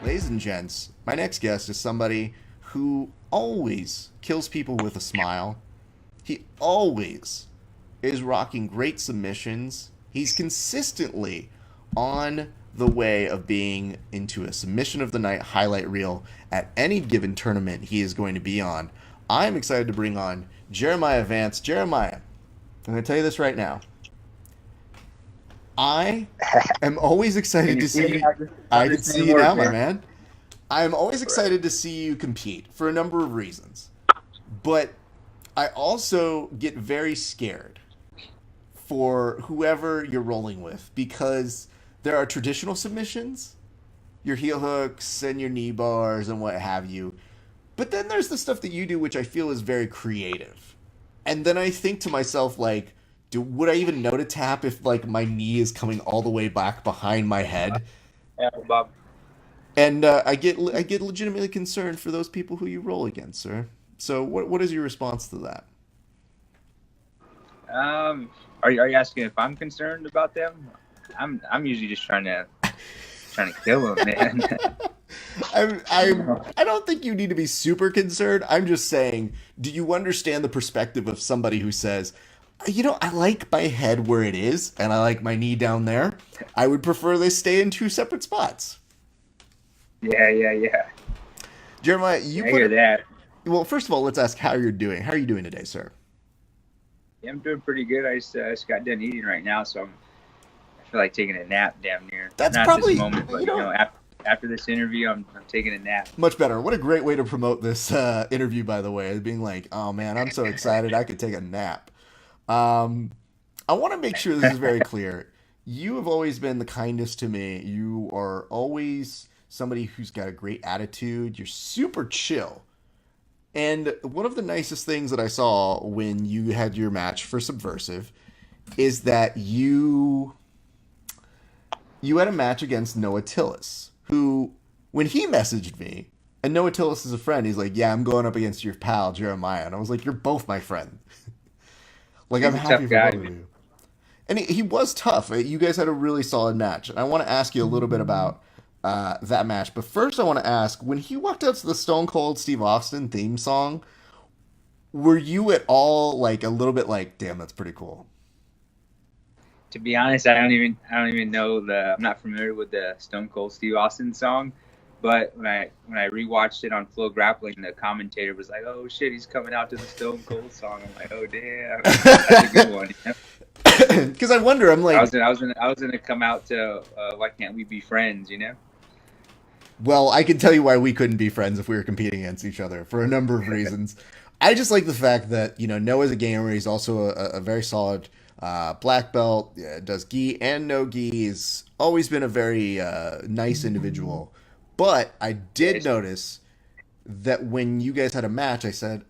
Ladies and gents, my next guest is somebody who always kills people with a smile. He always is rocking great submissions. He's consistently on the way of being into a submission of the night highlight reel at any given tournament he is going to be on. I'm excited to bring on Jeremiah Vance. Jeremiah, I'm going to tell you this right now. I am always excited to see you. I can see you now, my man. I'm always excited to see you compete for a number of reasons. But I also get very scared for whoever you're rolling with because there are traditional submissions, your heel hooks and your knee bars and what have you. But then there's the stuff that you do which I feel is very creative. And then I think to myself, like, would I even know to tap if, like, my knee is coming all the way back behind my head? Yeah, Bob. And I get legitimately concerned for those people who you roll against, sir. So what is your response to that? Are you asking if I'm concerned about them? I'm usually just trying to kill them, man. I don't think you need to be super concerned. I'm just saying, do you understand the perspective of somebody who says, I like my head where it is, and I like my knee down there. I would prefer they stay in two separate spots. Yeah. Jeremiah, I hear that. Well, first of all, let's ask how you're doing. How are you doing today, sir? Yeah, I'm doing pretty good. I just got done eating right now, so I feel like taking a nap damn near. That's Not probably, this moment, but after this interview, I'm taking a nap. much better. What a great way to promote this interview, by the way, being like, oh man, I'm so excited I could take a nap. I want to make sure this is very clear. You have always been the kindest to me. You are always somebody who's got a great attitude. You're super chill. And one of the nicest things that I saw when you had your match for Subversiv is that you had a match against Noah Tillis, who, when he messaged me, and Noah Tillis is a friend, he's like, yeah, I'm going up against your pal, Jeremiah. And I was like, you're both my friend. Like, He's I'm a happy tough for guy, both of man. you. And he was tough. You guys had a really solid match. And I want to ask you a little bit about that match. But first, I want to ask, when he walked out to the Stone Cold Steve Austin theme song, were you at all, like, a little bit like, damn, that's pretty cool? To be honest, I don't even know I'm not familiar with the Stone Cold Steve Austin song. But when I rewatched it on Flow Grappling, the commentator was like, "Oh shit, he's coming out to the Stone Cold song." I'm like, "Oh damn, that's a good one." You know? Because I wonder, I'm like, I was gonna come out to Why Can't We Be Friends? You know? well, I can tell you why we couldn't be friends if we were competing against each other for a number of reasons. I just like the fact that, Noah's a gamer. He's also a very solid black belt, does gi and no gi. He's always been a very nice individual. But I did notice that when you guys had a match, I said,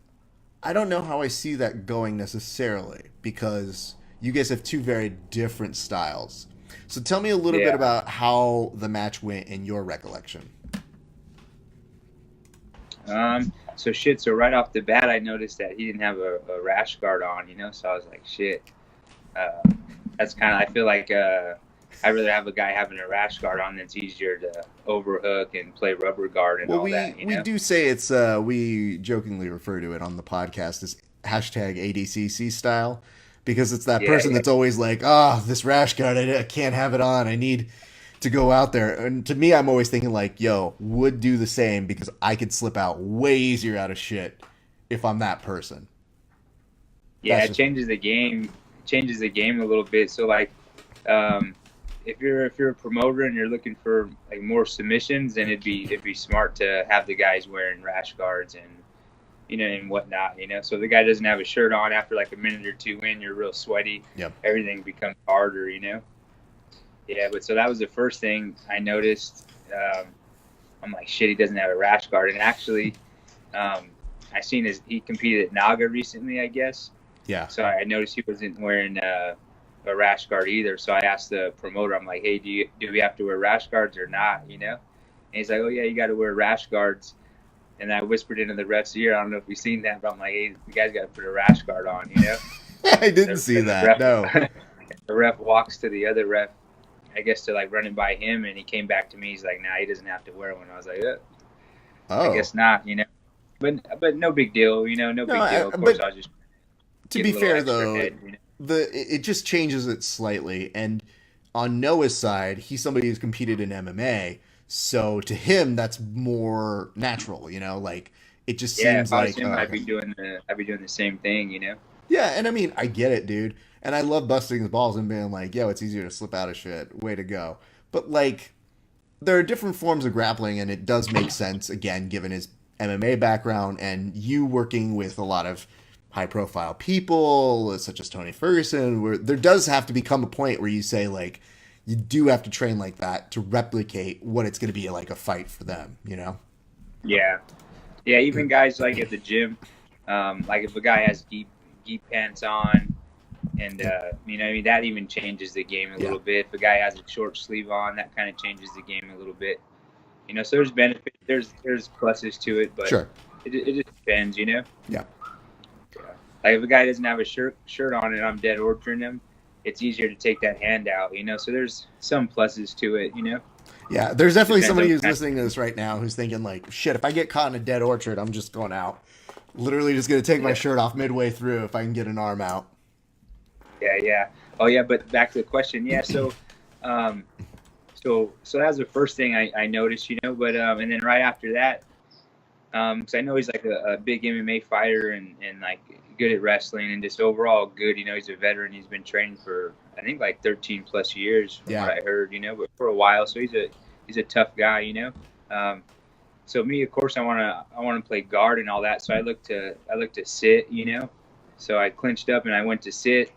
I don't know how I see that going necessarily because you guys have two very different styles. So tell me a little bit Yeah. about how the match went in your recollection. So right off the bat, I noticed that he didn't have a rash guard on, you know. So I was like, shit. That's kind of, I feel like I'd rather have a guy having a rash guard on that's easier to overhook and play rubber guard and Well, all that, you we know. do say it's we jokingly refer to it on the podcast as hashtag ADCC style because it's that person Yeah. that's always like, oh, this rash guard, I can't have it on. I need to go out there. And to me, I'm always thinking like, yo, would do the same because I could slip out way easier out of shit if I'm that person. Yeah, That's it just changes the game. Changes the game a little bit. So like, if you're a promoter and you're looking for like more submissions, then it'd be smart to have the guys wearing rash guards and and whatnot. So if the guy doesn't have a shirt on after like a minute or two in, you're real sweaty. Yep. Everything becomes harder. Yeah, but so that was the first thing I noticed. I'm like, shit, he doesn't have a rash guard. And actually, I seen he competed at Naga recently, I guess. Yeah. So I noticed he wasn't wearing a rash guard either. So I asked the promoter, I'm like, hey, do we have to wear rash guards or not? And he's like, oh yeah, you got to wear rash guards. And I whispered into the ref's ear. I don't know if you've seen that, but I'm like, hey, you guys got to put a rash guard on. I didn't see that. No. The ref walks to the other ref I guess to like run it by him, and he came back to me. He's like, "Nah, he doesn't have to wear one." I was like, I Oh. guess not, But no big deal, no No, big deal. Of course, but I'll just to get be a little fair extra though, head. it just changes it slightly. And on Noah's side, he's somebody who's competed in MMA, so to him that's more natural. Like it just Yeah, seems if I was like him, oh, okay. I'd be doing the same thing, Yeah, and I mean I get it, dude. And I love busting his balls and being like, yo, it's easier to slip out of shit. Way to go. But like there are different forms of grappling, and it does make sense again given his MMA background and you working with a lot of high profile people such as Tony Ferguson, where there does have to become a point where you say like you do have to train like that to replicate what it's going to be like a fight for them. Yeah, yeah. Even guys like at the gym, like if a guy has gi pants on, and I mean that even changes the game a little bit. If a guy has a short sleeve on, that kind of changes the game a little bit. So there's benefit, there's pluses to it, but Sure. it just depends. Yeah. Like if a guy doesn't have a shirt on and I'm dead ordering him, it's easier to take that hand out. So there's some pluses to it. Yeah, there's definitely Depends somebody on who's listening to this right now who's thinking like, shit, if I get caught in a dead orchard, I'm just going out. Literally just going to take my shirt off midway through if I can get an arm out. Yeah. Oh yeah, but back to the question. Yeah, so so that was the first thing I noticed, but and then right after that, because I know he's like a big MMA fighter and like good at wrestling and just overall good. He's a veteran. He's been training for I think like 13 plus years from what I heard. But for a while, so he's a tough guy. So me, of course, I want to play guard and all that. So I look to sit. So I clinched up and I went to sit,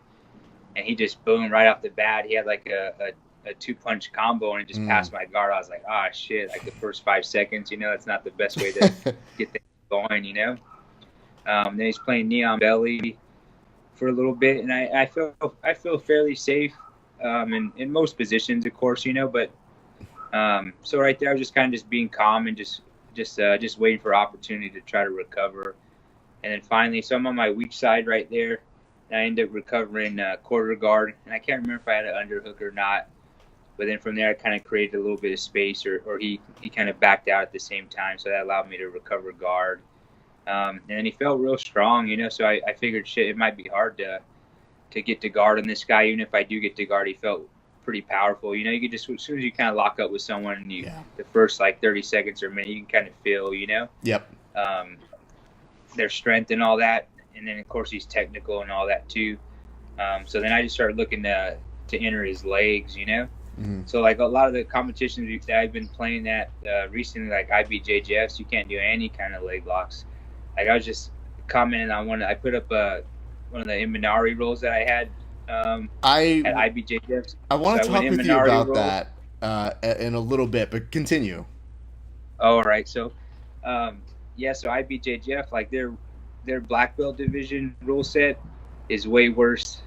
and he just boom right off the bat. He had like a 2-punch combo and it just passed my guard. I was like, shit! Like the first 5 seconds, that's not the best way to get things going. Then he's playing knee on belly for a little bit, and I feel fairly safe in most positions, of course, But so right there, I was just kind of just being calm and just waiting for opportunity to try to recover. And then finally, so I'm on my weak side right there, and I end up recovering quarter guard, and I can't remember if I had an underhook or not. But then from there, I kind of created a little bit of space, or he kind of backed out at the same time, so that allowed me to recover guard. And then he felt real strong, so I figured, shit, it might be hard to get to guard on this guy. Even if I do get to guard, he felt pretty powerful. You could just, as soon as you kind of lock up with someone, and the first like 30 seconds or a minute, you can kind of feel, Yep. Their strength and all that. And then, of course, he's technical and all that too. So then I just started looking to enter his legs, Mm-hmm. So like a lot of the competitions that I've been playing at recently, like IBJJFs, you can't do any kind of leg locks. Like I was just commenting on one. I put up one of the Imanari rolls that I had at IBJJFs. I want to talk with you about that in a little bit, but continue. All right. So, so IBJJF, like their black belt division rule set is way worse.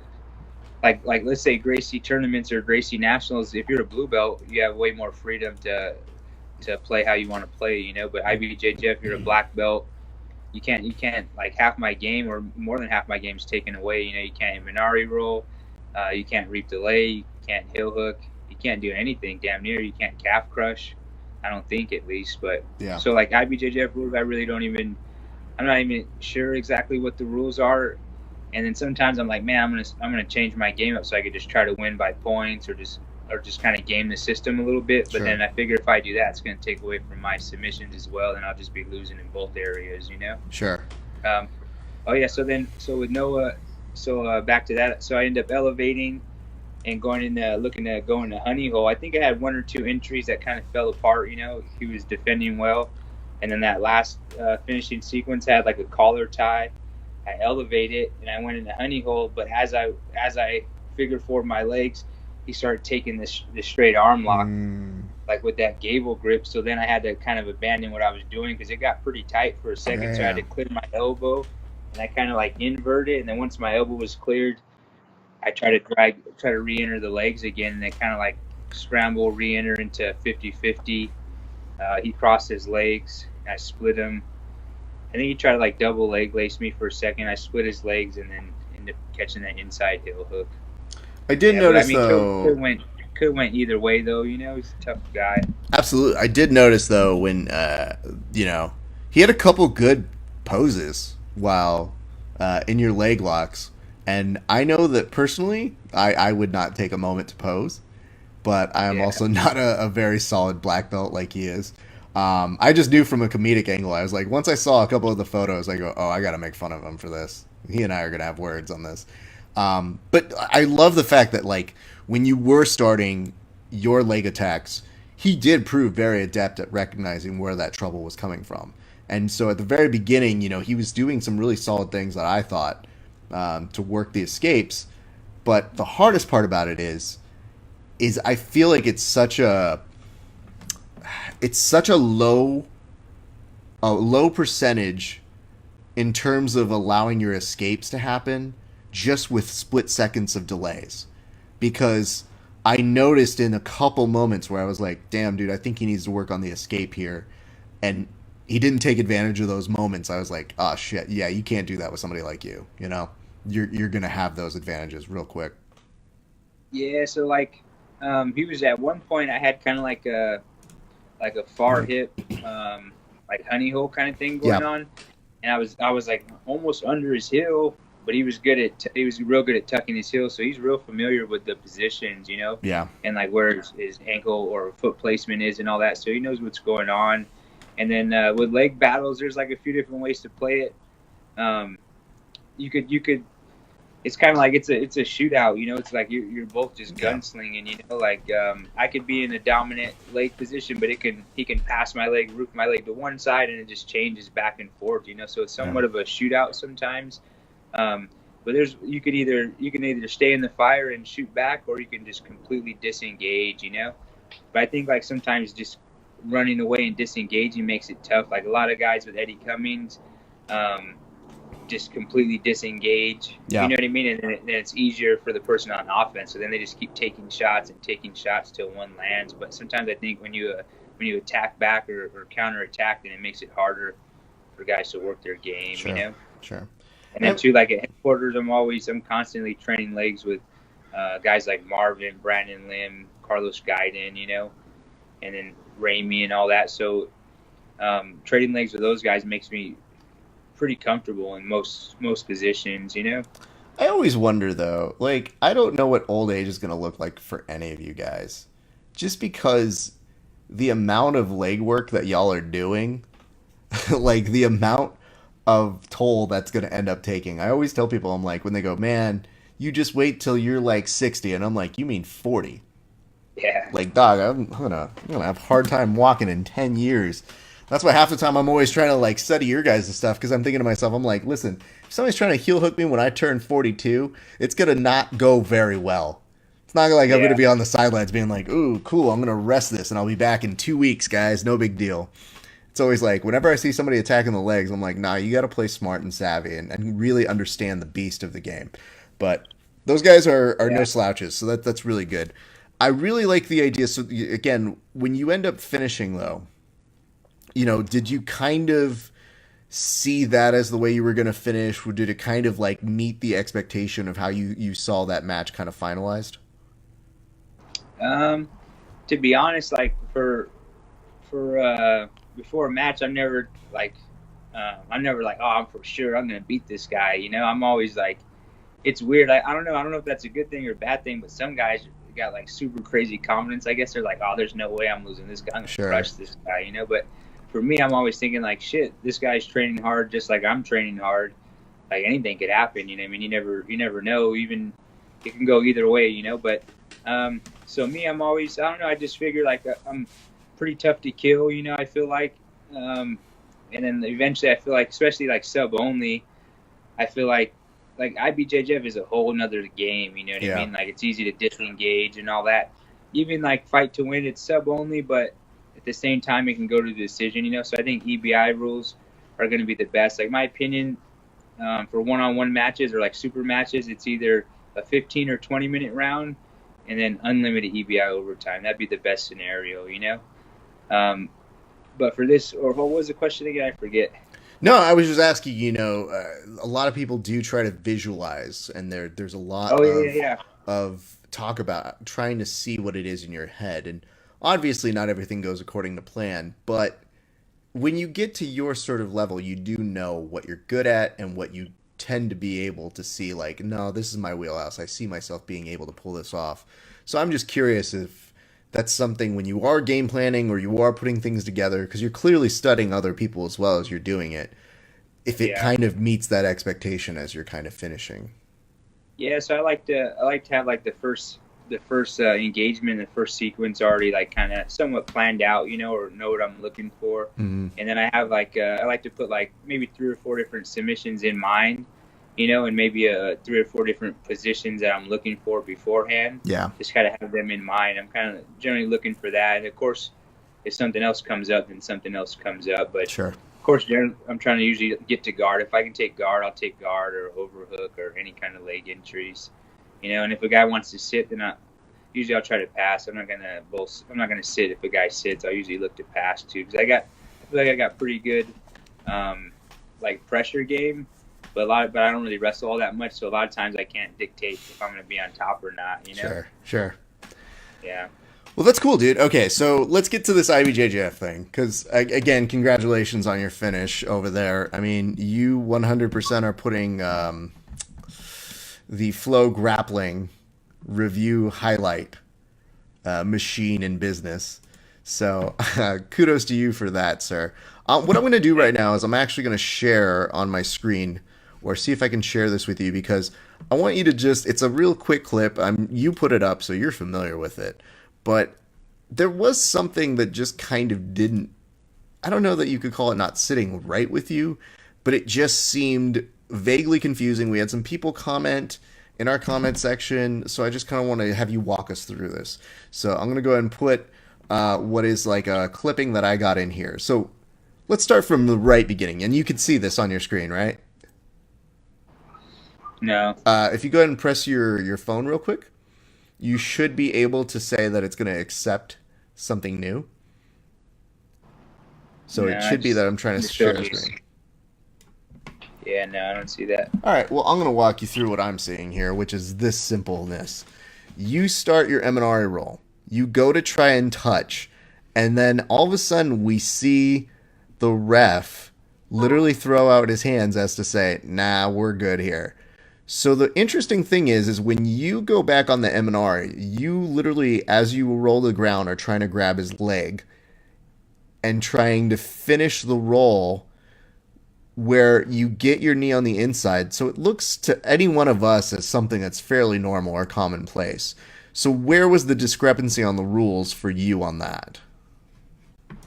Like let's say Gracie tournaments or Gracie nationals. If you're a blue belt, you have way more freedom to play how you want to play, But IBJJF, you're a black belt. You can't like half my game or more than half my game is taken away. You can't Imanari roll, you can't reap the leg, you can't heel hook, you can't do anything damn near. You can't calf crush. I don't think, at least. But so like IBJJF rules, I'm not even sure exactly what the rules are. And then sometimes I'm like, man, I'm gonna change my game up so I could just try to win by points or just kind of game the system a little bit. But then I figure if I do that, it's gonna take away from my submissions as well, and I'll just be losing in both areas, Sure. So with Noah, back to that. So I end up elevating and going in, looking to go into honey hole. I think I had 1 or 2 entries that kind of fell apart. He was defending well, and then that last finishing sequence had like a collar tie. I elevated and I went into honey hole, but as I figured forward my legs, he started taking this straight arm lock, like with that gable grip. So then I had to kind of abandon what I was doing because it got pretty tight for a second. So I had to clear my elbow, and I kind of like inverted. And then once my elbow was cleared, I try to re-enter the legs again, and then kind of like scramble, re-enter into 50-50. He crossed his legs. I split him. I think he tried to like double leg lace me for a second. I split his legs and then ended up catching that inside heel hook. I did notice though. could have went either way though. You know, he's a tough guy. Absolutely. I did notice though when he had a couple good poses while in your leg locks, and I know that personally I would not take a moment to pose, but I am also not a very solid black belt like he is. I just knew from a comedic angle. I was like, once I saw a couple of the photos, I go, oh, I got to make fun of him for this. He and I are going to have words on this. But I love the fact that, like, when you were starting your leg attacks, he did prove very adept at recognizing where that trouble was coming from. And so at the very beginning, he was doing some really solid things that I thought to work the escapes. But the hardest part about it is I feel like it's such a low percentage in terms of allowing your escapes to happen just with split seconds of delays. Because I noticed in a couple moments where I was like, damn, dude, I think he needs to work on the escape here. And he didn't take advantage of those moments. I was like, oh, shit, yeah, you can't do that with somebody like you, You're going to have those advantages real quick. Yeah, so, like, he was at one point, I had kind of like a far hip, like honey hole kind of thing going on. And I was like almost under his heel, but he was real good at tucking his heel. So he's real familiar with the positions, Yeah. And like where his ankle or foot placement is and all that. So he knows what's going on. And then with leg battles, there's like a few different ways to play it. You could, it's kind of like it's a shootout, It's like you're both just gunslinging, Like I could be in a dominant leg position, but he can pass my leg, root my leg to one side, and it just changes back and forth, So it's somewhat of a shootout sometimes. But you can either stay in the fire and shoot back, or you can just completely disengage, But I think like sometimes just running away and disengaging makes it tough. Like a lot of guys with Eddie Cummings, just completely disengage. Yeah. You know what I mean? And then it's easier for the person on offense. So then they just keep taking shots till one lands. But sometimes I think when you attack back or counter attack, then it makes it harder for guys to work their game. Sure. Sure. And then too, like at headquarters, I'm constantly training legs with guys like Marvin, Brandon Lim, Carlos Gaiden, and then Ramey and all that. So trading legs with those guys makes me pretty comfortable in most positions, I always wonder though, like, I don't know what old age is going to look like for any of you guys, just because the amount of leg work that y'all are doing, like the amount of toll that's going to end up taking. I always tell people, I'm like, when they go, man, you just wait till you're like 60, and I'm like, you mean 40? Yeah. Like, dog, I'm gonna have a hard time walking in 10 years. That's why half the time I'm always trying to like study your guys' stuff, because I'm thinking to myself, I'm like, listen, if somebody's trying to heel hook me when I turn 42, it's gonna not go very well. It's not like I'm gonna be on the sidelines being like, ooh, cool, I'm gonna rest this and I'll be back in 2 weeks, guys, no big deal. It's always like, whenever I see somebody attacking the legs, I'm like, nah, you gotta play smart and savvy and really understand the beast of the game. But those guys are no slouches, so that's really good. I really like the idea. So again, when you end up finishing though, did you kind of see that as the way you were going to finish? Or did it kind of like meet the expectation of how you saw that match kind of finalized? To be honest, like for before a match, I'm never like, oh, I'm for sure I'm going to beat this guy. I'm always like, it's weird. I don't know if that's a good thing or a bad thing, but some guys got like super crazy confidence. I guess they're like, oh, there's no way I'm losing this guy. I'm going to crush this guy, But for me, I'm always thinking like, shit, this guy's training hard just like I'm training hard. Like anything could happen, I mean, you never know. Even it can go either way, But so me, I'm always, I don't know. I just figure like I'm pretty tough to kill, I feel like. And then eventually, I feel like, especially like sub only, I feel like IBJJF is a whole nother game. You know what I mean? Like it's easy to disengage and all that. Even like fight to win, it's sub only, but at the same time, it can go to the decision, So I think EBI rules are going to be the best. Like my opinion, for one-on-one matches or like super matches, it's either a 15 or 20-minute round and then unlimited EBI overtime. That'd be the best scenario, But for this, or what was the question again? I forget. No, I was just asking, a lot of people do try to visualize, and there's a lot of talk about trying to see what it is in your head. And obviously, not everything goes according to plan, but when you get to your sort of level, you do know what you're good at and what you tend to be able to see, like, no, this is my wheelhouse. I see myself being able to pull this off. So I'm just curious if that's something when you are game planning or you are putting things together, because you're clearly studying other people as well as you're doing it, if it kind of meets that expectation as you're kind of finishing. Yeah, so I like to have like the first engagement, the first sequence already like kind of somewhat planned out, or know what I'm looking for. Mm-hmm. And then I have I like to put like maybe 3 or 4 different submissions in mind, and maybe 3 or 4 different positions that I'm looking for beforehand. Yeah. Just kind of have them in mind. I'm kind of generally looking for that. And of course, if something else comes up, then something else comes up. But sure. Of course, I'm trying to usually get to guard. If I can take guard, I'll take guard or overhook or any kind of leg entries. And if a guy wants to sit, then I'll try to pass. I'm not gonna sit if a guy sits. I'll usually look to pass too, because I feel like I got pretty good like pressure game, but I don't really wrestle all that much. So a lot of times I can't dictate if I'm gonna be on top or not. Sure. Yeah. Well, that's cool, dude. Okay, so let's get to this IBJJF thing, because, again, congratulations on your finish over there. I mean, you 100% are putting the Flow Grappling review highlight machine in business. So kudos to you for that, sir. What I'm going to do right now is I'm actually going to share on my screen, or see if I can share this with you, because I want you to it's a real quick clip. You put it up, so you're familiar with it. But there was something that just kind of didn't, I don't know that you could call it not sitting right with you, but it just seemed vaguely confusing. We had some people comment in our comment section, so I just kind of want to have you walk us through this. So I'm going to go ahead and put what is like a clipping that I got in here. So let's start from the right beginning, and you can see this on your screen, right? No. If you go ahead and press your phone real quick, you should be able to say that it's going to accept something new. So it should be that I'm trying to share a screen. Yeah, no, I don't see that. All right, well, I'm going to walk you through what I'm seeing here, which is this simpleness. You start your M&R roll. You go to try and touch, and then all of a sudden we see the ref literally throw out his hands as to say, nah, we're good here. So the interesting thing is when you go back on the M&R, you literally, as you roll to the ground, are trying to grab his leg and trying to finish the roll where you get your knee on the inside. So it looks to any one of us as something that's fairly normal or commonplace. So where was the discrepancy on the rules for you on that?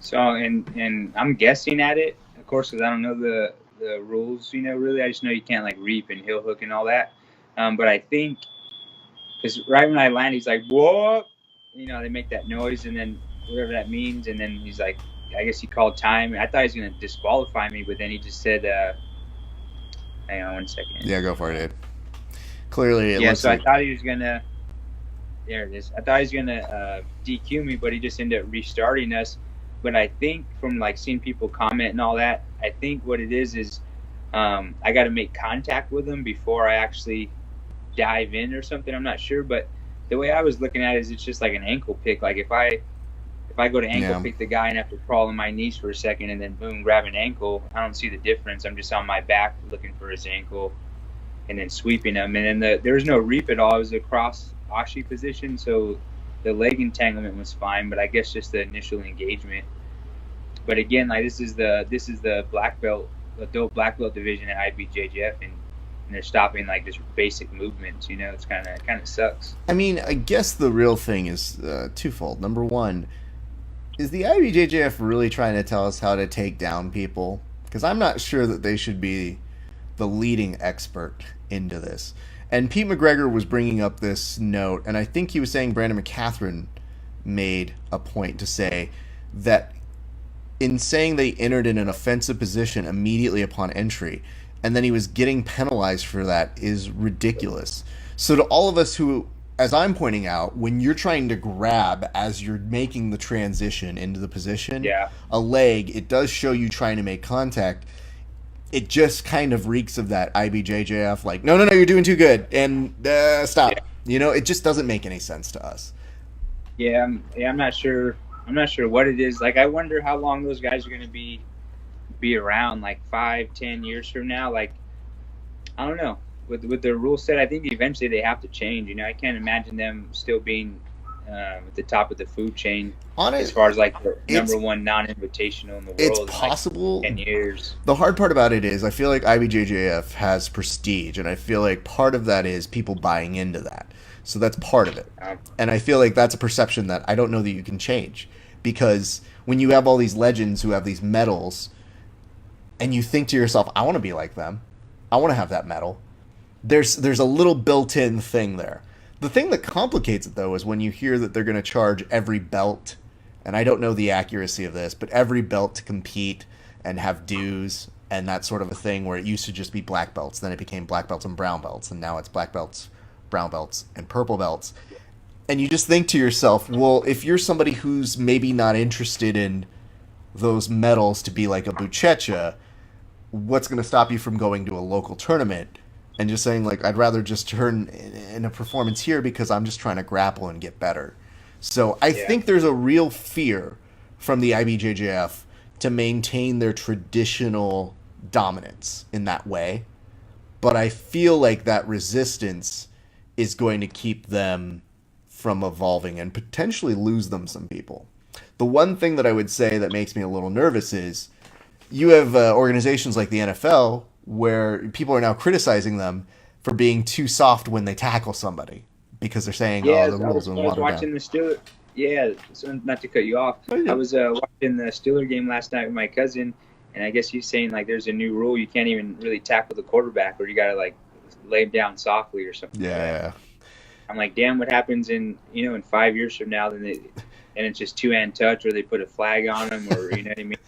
So, and I'm guessing at it, of course, because I don't know the rules, really. I just know you can't like reap and heel hook and all that. But I think, because right when I land, he's like, whoa, they make that noise, and then whatever that means, and then he's like, I guess he called time. I thought he was going to disqualify me, but then he just said, hang on 1 second. Yeah, go for it, dude. Clearly, I thought he was going to, there it is. I thought he was going to DQ me, but he just ended up restarting us. But I think from like seeing people comment and all that, I think what it is I got to make contact with him before I actually dive in or something. I'm not sure, but the way I was looking at it is it's just like an ankle pick. Like if I go to ankle pick the guy and have to crawl on my knees for a second and then boom, grab an ankle, I don't see the difference. I'm just on my back looking for his ankle and then sweeping him. And then there was no reap at all. It was a cross ashi position, so the leg entanglement was fine, but I guess just the initial engagement. But again, like this is the black belt, adult black belt division at IBJJF, and they're stopping like just basic movements. It's kind of sucks. I mean, I guess the real thing is twofold. Number one, is the IBJJF really trying to tell us how to take down people? Because I'm not sure that they should be the leading expert into this. And Pete McGregor was bringing up this note, and I think he was saying Brandon McCatherine made a point to say that in saying they entered in an offensive position immediately upon entry, and then he was getting penalized for that is ridiculous. So to all of us who, as I'm pointing out, when you're trying to grab as you're making the transition into the position, a leg, it does show you trying to make contact. It just kind of reeks of that IBJJF, like, no, you're doing too good, and stop. You know, it just doesn't make any sense to us. I'm not sure. I'm not sure what it is. Like, I wonder how long those guys are going to be around. Like 5, 10 years from now. Like, I don't know. With their rule set, I think eventually they have to change. You know, I can't imagine them still being at the top of the food chain as far as like the number one non-invitational in the world. It's possible. Like 10 years. The hard part about it is I feel like IBJJF has prestige, and I feel like part of that is people buying into that. So that's part of it. And I feel like that's a perception that I don't know that you can change. Because when you have all these legends who have these medals, and you think to yourself, I want to be like them. I want to have that medal. There's a little built-in thing there. The thing that complicates it, though, is when you hear that they're going to charge every belt, and I don't know the accuracy of this, but every belt to compete and have dues and that sort of a thing, where it used to just be black belts, then it became black belts and brown belts, and now it's black belts, brown belts, and purple belts. And you just think to yourself, well, if you're somebody who's maybe not interested in those medals to be like a buchecha, what's going to stop you from going to a local tournament and just saying, like, I'd rather just turn in a performance here because I'm just trying to grapple and get better. So I think there's a real fear from the IBJJF to maintain their traditional dominance in that way. But I feel like that resistance is going to keep them from evolving and potentially lose them some people. The one thing that I would say that makes me a little nervous is you have organizations like the NFL where people are now criticizing them for being too soft when they tackle somebody because they're saying, the rules are watered down. Watching the Steelers. Yeah, so not to cut you off. I was watching the Steelers game last night with my cousin, and I guess he's saying, like, there's a new rule. You can't even really tackle the quarterback, or you got to, like, lay him down softly or something. Yeah. I'm like, damn, what happens in 5 years from now? And it's just two-hand touch, or they put a flag on him, or you know what I mean?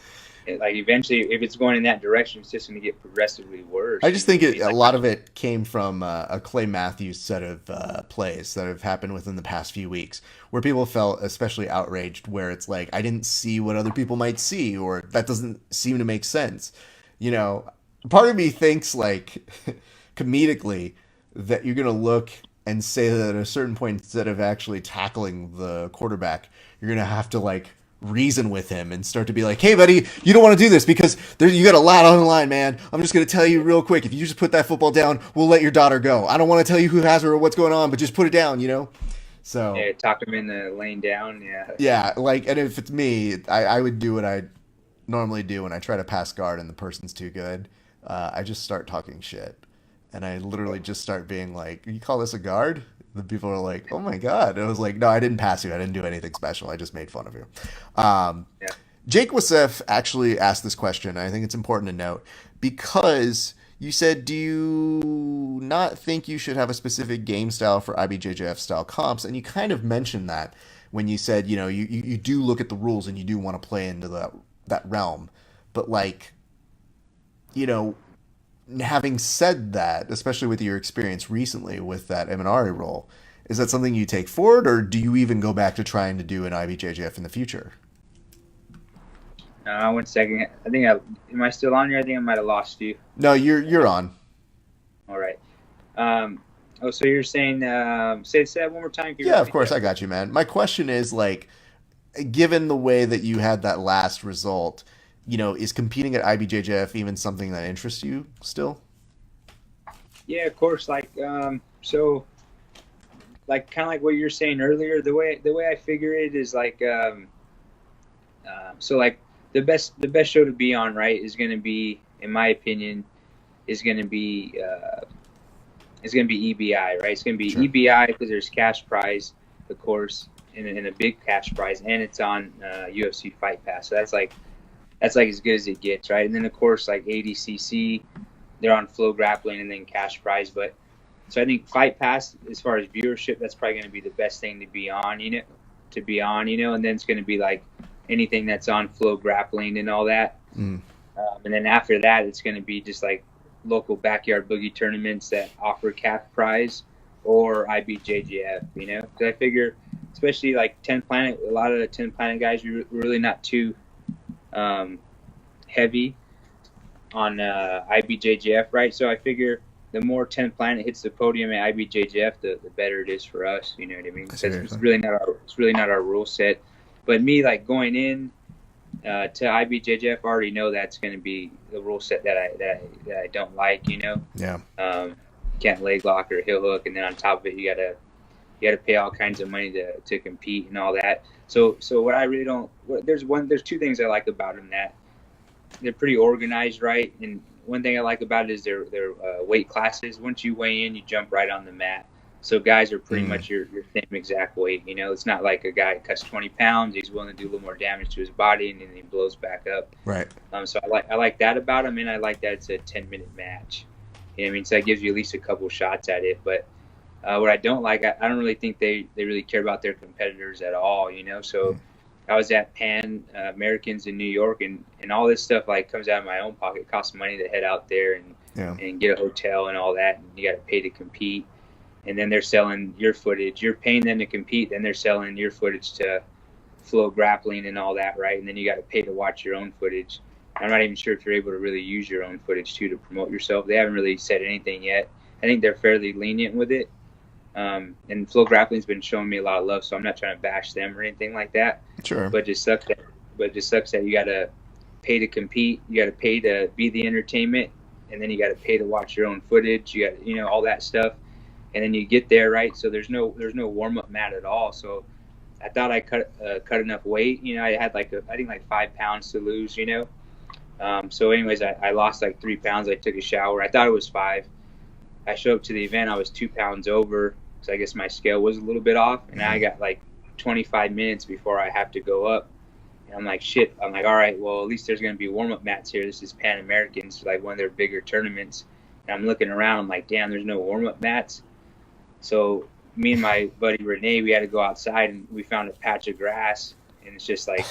Like, eventually, if it's going in that direction, it's just going to get progressively worse. I just think a lot of it came from a Clay Matthews set of plays that have happened within the past few weeks, where people felt especially outraged, where it's like, I didn't see what other people might see, or that doesn't seem to make sense. You know, part of me thinks, like, comedically, that you're going to look and say that at a certain point, instead of actually tackling the quarterback, you're going to have to, like, reason with him and start to be like, hey, buddy, you don't want to do this because you got a lot on the line, man. I'm just going to tell you real quick. If you just put that football down, we'll let your daughter go. I don't want to tell you who has her or what's going on, but just put it down, you know? So yeah, talk him in the lane down. Yeah. Like, and if it's me, I would do what I normally do when I try to pass guard and the person's too good. I just start talking shit. And I literally just start being like, you call this a guard? The people are like, oh my God. And I was like, no, I didn't pass you. I didn't do anything special. I just made fun of you. Jake Wasef actually asked this question. I think it's important to note because you said, do you not think you should have a specific game style for IBJJF style comps? And you kind of mentioned that when you said, you do look at the rules and you do want to play into that realm. But like, having said that, especially with your experience recently with that Eminari role, is that something you take forward, or do you even go back to trying to do an IBJJF in the future? 1 second. I think am I still on here? I think I might have lost you. No, you're on. All right. So you're saying say that one more time? Yeah, of course, I got you, man. My question is, like, given the way that you had that last result, is competing at IBJJF even something that interests you still? Yeah, of course. Like, so, like, kind of like what you're saying earlier. The way I figure it is like, so like the best show to be on, right, is going to be, in my opinion, is going to be EBI, right? It's going to be sure. EBI because there's cash prize, of course, and a big cash prize, and it's on UFC Fight Pass. So that's like as good as it gets, right? And then, of course, like ADCC, they're on Flow Grappling and then cash prize. But so I think Fight Pass, as far as viewership, that's probably going to be the best thing to be on, and then it's going to be like anything that's on Flow Grappling and all that. And then after that, it's going to be just like local backyard boogie tournaments that offer cash prize or IBJJF, because I figure, especially like 10 Planet, a lot of the 10 Planet guys are really not too heavy on IBJJF, right? So I figure the more 10 Planet hits the podium at IBJJF, the better it is for us. You know what I mean? Because it's really not our rule set. But me, like, going in to IBJJF, I already know that's going to be the rule set that I don't like. You know? Yeah. Can't leg lock or heel hook, and then on top of it, you gotta pay all kinds of money to compete and all that. So what I really don't, there's two things I like about them, that they're pretty organized, right? And one thing I like about it is their weight classes. Once you weigh in, you jump right on the mat. So guys are pretty much your same exact weight. You know, it's not like a guy cuts 20 pounds. He's willing to do a little more damage to his body, and then he blows back up. Right. So I like that about him, and I like that it's a 10-minute match. You know what I mean? So that gives you at least a couple shots at it. But what I don't like, I don't really think they really care about their competitors at all. You know, so. I was at Pan Americans in New York, and all this stuff like comes out of my own pocket. It costs money to head out there and get a hotel and all that, and you got to pay to compete. And then they're selling your footage. You're paying them to compete, then they're selling your footage to Flow Grappling and all that, right? And then you got to pay to watch your own footage. I'm not even sure if you're able to really use your own footage too to promote yourself. They haven't really said anything yet. I think they're fairly lenient with it. And Flow Grappling's been showing me a lot of love, so I'm not trying to bash them or anything like that. Sure. But it just sucks that you gotta pay to compete, you gotta pay to be the entertainment, and then you gotta pay to watch your own footage. You got all that stuff, and then you get there, right? So there's no warm up mat at all. So I thought I cut enough weight. You know, I had I think 5 pounds to lose. You know. So anyways, I lost like 3 pounds. I took a shower. I thought it was 5. I showed up to the event. I was 2 pounds over. So I guess my scale was a little bit off, and I got like 25 minutes before I have to go up. And I'm like, shit. I'm like, all right, well, at least there's going to be warm-up mats here. This is Pan Americans, like one of their bigger tournaments. And I'm looking around. I'm like, damn, there's no warm-up mats. So me and my buddy Renee, we had to go outside, and we found a patch of grass, and it's just like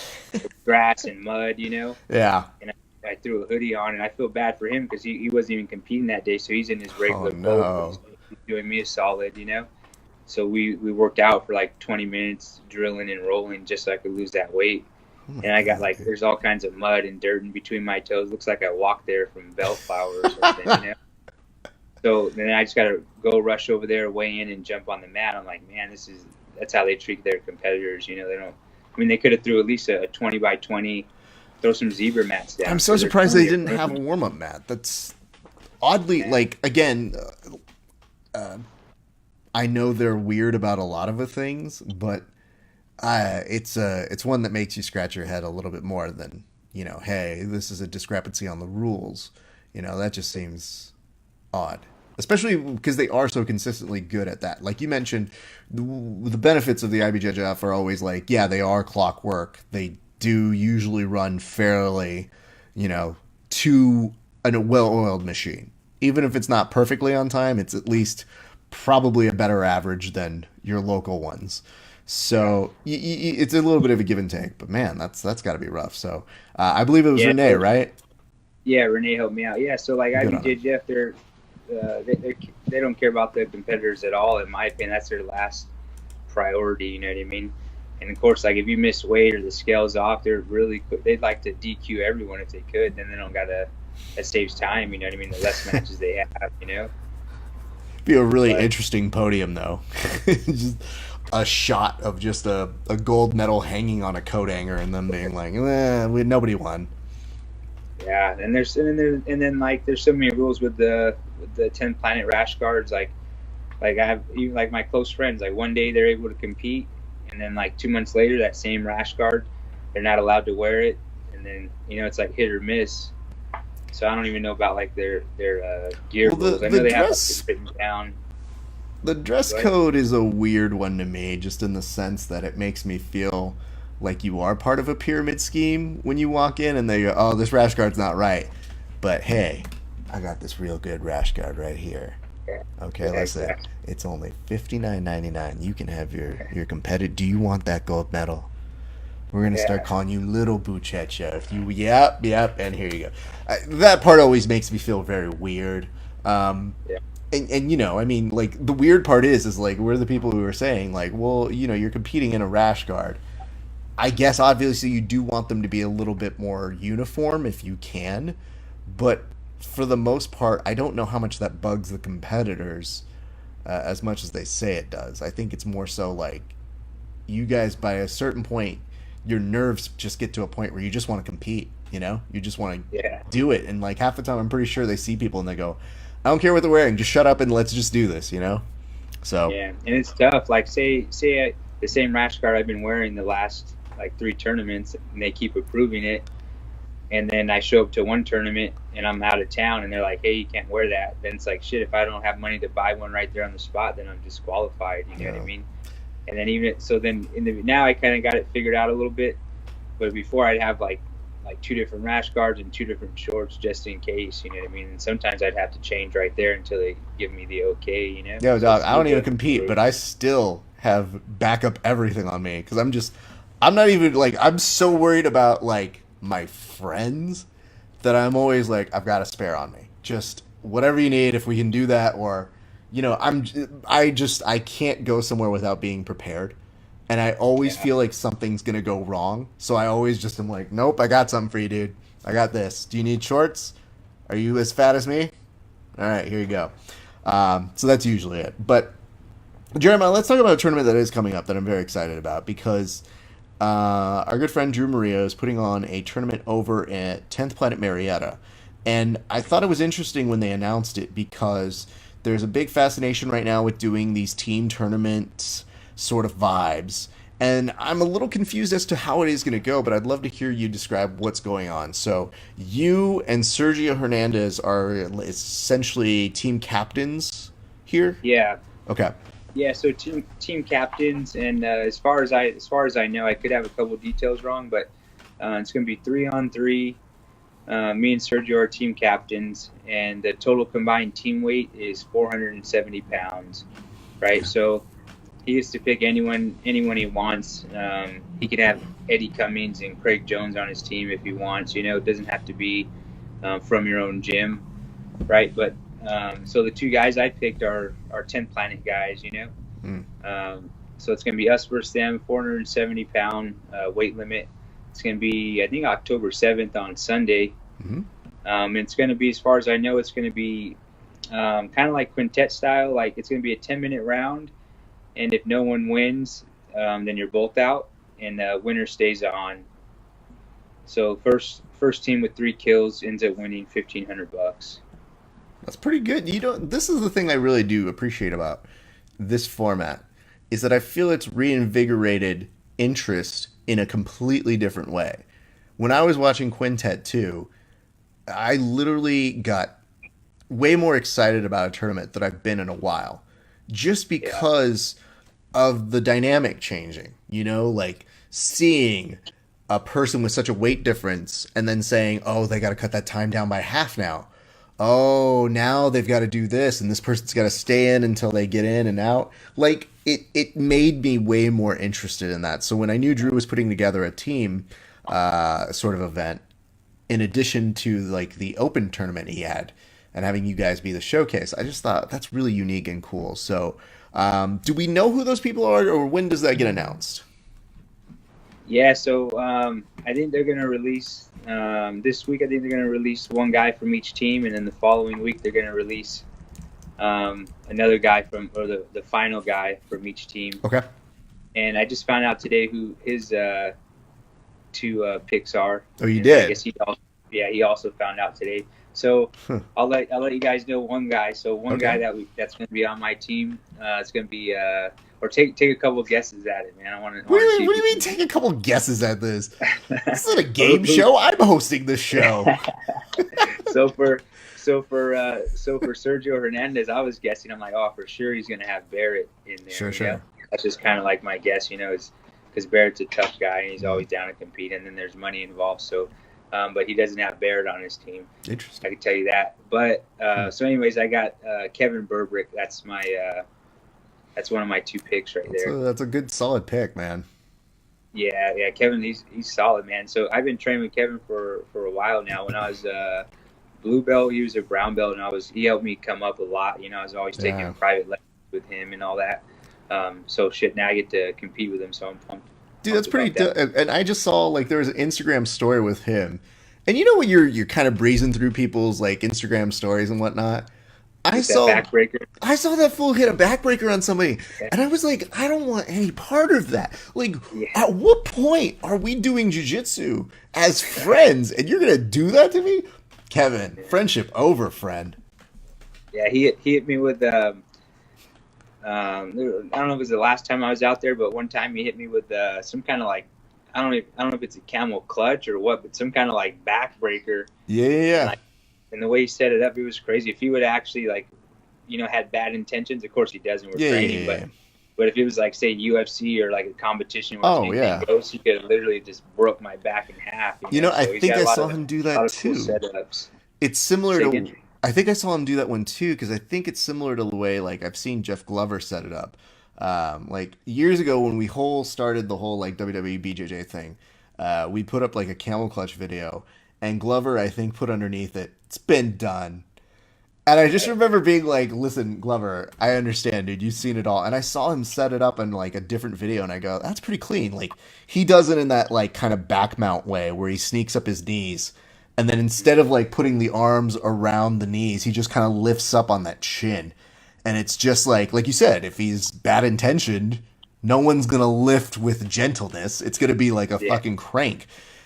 grass and mud, you know? Yeah. And I threw a hoodie on, and I feel bad for him because he wasn't even competing that day, so he's in his regular boat. He's doing me a solid, you know? So we worked out for like 20 minutes, drilling and rolling, just so I could lose that weight. And I got like, there's all kinds of mud and dirt in between my toes. Looks like I walked there from Bellflower or something, you know? So then I just got to go rush over there, weigh in, and jump on the mat. I'm like, man, that's how they treat their competitors. You know, they could have threw at least a 20 by 20, throw some zebra mats down. I'm so surprised they didn't have a warm-up mat. That's oddly, like, again, I know they're weird about a lot of the things, but it's one that makes you scratch your head a little bit more than, you know, hey, this is a discrepancy on the rules. You know, that just seems odd, especially because they are so consistently good at that. Like you mentioned, the benefits of the IBJJF are always like, yeah, they are clockwork. They do usually run fairly, you know, to a well-oiled machine. Even if it's not perfectly on time, it's at least probably a better average than your local ones. So it's a little bit of a give and take, but man, that's got to be rough. So I believe it was Renee, right? Yeah, Renee helped me out. Yeah, so like IBJJF, they don't care about the competitors at all. In my opinion, that's their last priority. You know what I mean? And of course, like if you miss weight or the scale's off, they'd like to DQ everyone if they could. Then they don't gotta. That saves time. You know what I mean? The less matches they have, you know. Be a really interesting podium though. Just a shot of just a gold medal hanging on a coat hanger and them being like, nobody won. Yeah, and then like there's so many rules with the 10 Planet rash guards. Like I have even like my close friends. Like one day they're able to compete, and then like 2 months later, that same rash guard, they're not allowed to wear it, and then it's like hit or miss. So I don't even know about like their gear rules. I know they have it written down. The dress code is a weird one to me, just in the sense that it makes me feel like you are part of a pyramid scheme when you walk in and they go, oh, this rash guard's not right. But hey, I got this real good rash guard right here. Okay, listen, it's only $59.99. You can have your competitor. Do you want that gold medal? We're going to start calling you Little Buchecha. Yep, and here you go. That part always makes me feel very weird. And you know, I mean, like, the weird part is like, we're the people who are saying, like, well, you know, you're competing in a rash guard. I guess, obviously, you do want them to be a little bit more uniform if you can. But for the most part, I don't know how much that bugs the competitors as much as they say it does. I think it's more so like you guys, by a certain point, your nerves just get to a point where you just want to compete. You know, you just want to Yeah. do it. And like half the time, I'm pretty sure they see people and they go, "I don't care what they're wearing, just shut up and let's just do this." You know. So Yeah, and it's tough. Like the same rash guard I've been wearing the last like 3 tournaments, and they keep approving it. And then I show up to one tournament and I'm out of town, and they're like, "Hey, you can't wear that." Then it's like, shit. If I don't have money to buy one right there on the spot, then I'm disqualified. You know what I mean? And then now I kind of got it figured out a little bit. But before I'd have like 2 different rash guards and 2 different shorts just in case. You know what I mean? And sometimes I'd have to change right there until they give me the okay. You know? yeah, dog. I don't even compete, but I still have backup everything on me because I'm not even like I'm so worried about like my friends that I'm always like I've got a spare on me. Just whatever you need, if we can do that, or you know, I can't go somewhere without being prepared. And I always feel like something's gonna go wrong. So I always just am like, nope, I got something for you, dude. I got this. Do you need shorts? Are you as fat as me? All right, here you go. So that's usually it. But Jeremiah, let's talk about a tournament that is coming up that I'm very excited about because our good friend Drew Maria is putting on a tournament over at 10th Planet Murrieta. And I thought it was interesting when they announced it because there's a big fascination right now with doing these team tournaments sort of vibes. And I'm a little confused as to how it is going to go, but I'd love to hear you describe what's going on. So you and Sergio Hernandez are essentially team captains here? Yeah. Okay. Yeah, so team captains, and as far as I know, I could have a couple details wrong, but it's going to be 3-on-3. Me and Sergio are team captains, and the total combined team weight is 470 pounds, right? So he gets to pick anyone he wants. He can have Eddie Cummings and Craig Jones on his team if he wants. You know, it doesn't have to be from your own gym, right? But so the 2 guys I picked are 10 Planet guys, you know. So it's going to be us versus them, 470-pound weight limit. It's going to be, I think, October 7th on Sunday. Mm-hmm. It's going to be, as far as I know, it's going to be kind of like Quintet style. Like it's going to be a 10-minute round, and if no one wins, then you're both out, and the winner stays on. So first team with 3 kills ends up winning $1,500. That's pretty good. This is the thing I really do appreciate about this format is that I feel it's reinvigorated interest in a completely different way. When I was watching Quintet 2, I literally got way more excited about a tournament that I've been in a while just because of the dynamic changing, you know, like seeing a person with such a weight difference and then saying, oh, they got to cut that time down by half now. Oh, now they've got to do this, and this person's got to stay in until they get in and out. Like, it made me way more interested in that. So when I knew Drew was putting together a team sort of event, in addition to, like, the open tournament he had, and having you guys be the showcase, I just thought that's really unique and cool. So do we know who those people are, or when does that get announced? Yeah, so I think they're going to release this week. I think they're going to release 1 guy from each team, and then the following week they're going to release another guy or the final guy from each team. Okay. And I just found out today who his 2 picks are. Oh, you did? I guess he also found out today. So I'll let you guys know 1 guy. So one guy that's going to be on my team. It's going to be or take a couple of guesses at it, man. I want to. What do you mean take a couple of guesses at this? This isn't a game show. I'm hosting this show. So for Sergio Hernandez, I was guessing. I'm like, oh, for sure he's going to have Barrett in there. Sure. Know? That's just kind of like my guess, you know, is because Barrett's a tough guy and he's always down to compete, and then there's money involved. So. But he doesn't have Barrett on his team. Interesting. I can tell you that. But so, anyways, I got Kevin Burbrick. That's my that's one of my 2 picks right there. That's a good, solid pick, man. Yeah, Kevin, he's solid, man. So I've been training with Kevin for a while now. When I was blue belt, he was a brown belt, and he helped me come up a lot. You know, I was always taking private lessons with him and all that. So now I get to compete with him. So I'm pumped. Dude, that's pretty dope. And I just saw, like, there was an Instagram story with him, And you know when you're kind of breezing through people's like Instagram stories and whatnot. I With that saw backbreaker. I saw that fool hit a backbreaker on somebody, Yeah. and I was like, I don't want any part of that. Like, Yeah. at what point are we doing jujitsu as friends, and you're gonna do that to me, Kevin? Friendship over, friend. Yeah, he hit me with I don't know if it was the last time I was out there, but one time he hit me with some kind of like I don't know if it's a camel clutch or what, but some kind of like backbreaker. Yeah, yeah, yeah. And the way he set it up, it was crazy. If he would actually like, had bad intentions, of course he doesn't. We're Yeah, training, yeah, yeah. but if it was like say UFC or like a competition where anything goes, he could have literally just broke my back in half. You know, So I he's think got a I lot saw of- him do a lot that of cool too. setups. It's similar Sig to. injury. I think I saw him do that one too because I think it's similar to the way like I've seen Jeff Glover set it up. Like years ago when we started the whole like WWE BJJ thing, we put up like a camel clutch video, and Glover I think put underneath it, "It's been done." And I just remember being like, "Listen, Glover, I understand, dude. You've seen it all." And I saw him set it up in like a different video, and I go, "That's pretty clean." Like he does it in that like kind of back mount way where he sneaks up his knees, and then instead of like putting the arms around the knees, he just kind of lifts up on that chin. And it's just like you said, if he's bad intentioned, no one's gonna lift with gentleness. It's gonna be like a fucking crank.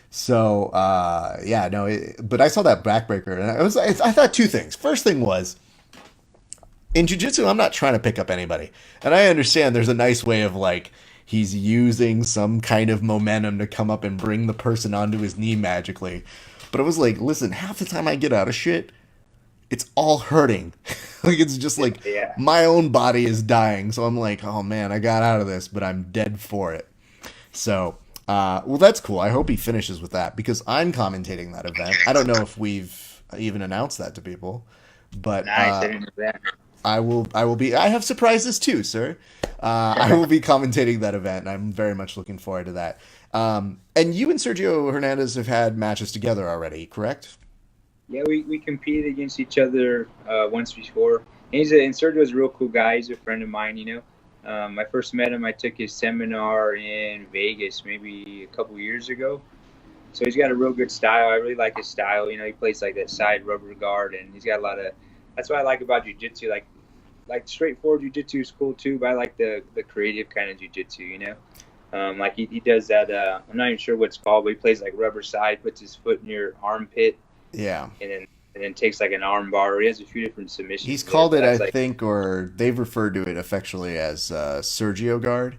So but I saw that backbreaker, and I thought two things. First thing was, in jiu-jitsu, I'm not trying to pick up anybody, and I understand there's a nice way of like he's using some kind of momentum to come up and bring the person onto his knee magically. But I was like, listen, half the time I get out of shit, it's all hurting. Like it's just like my own body is dying. So I'm like, oh man, I got out of this, but I'm dead for it. So, well, that's cool. I hope he finishes with that because I'm commentating that event. I don't know if we've even announced that to people, but Nice, I didn't know that. I will be. I have surprises too, sir. I will be commentating that event, and I'm very much looking forward to that. And you and Sergio Hernandez have had matches together already, correct? Yeah, we competed against each other once before. And Sergio's a real cool guy. He's a friend of mine, I first met him, I took his seminar in Vegas maybe a couple years ago. So he's got a real good style. I really like his style. He plays like that side rubber guard, and he's got a lot of – that's what I like about jiu-jitsu. Like straightforward jiu-jitsu is cool too, but I like the creative kind of jiu-jitsu, Like he does that I'm not even sure what it's called, but he plays like rubber side, puts his foot in your armpit. Yeah. And then takes like an arm bar. He has a few different submissions. He's called it, I think, or they've referred to it affectionately as Sergio guard.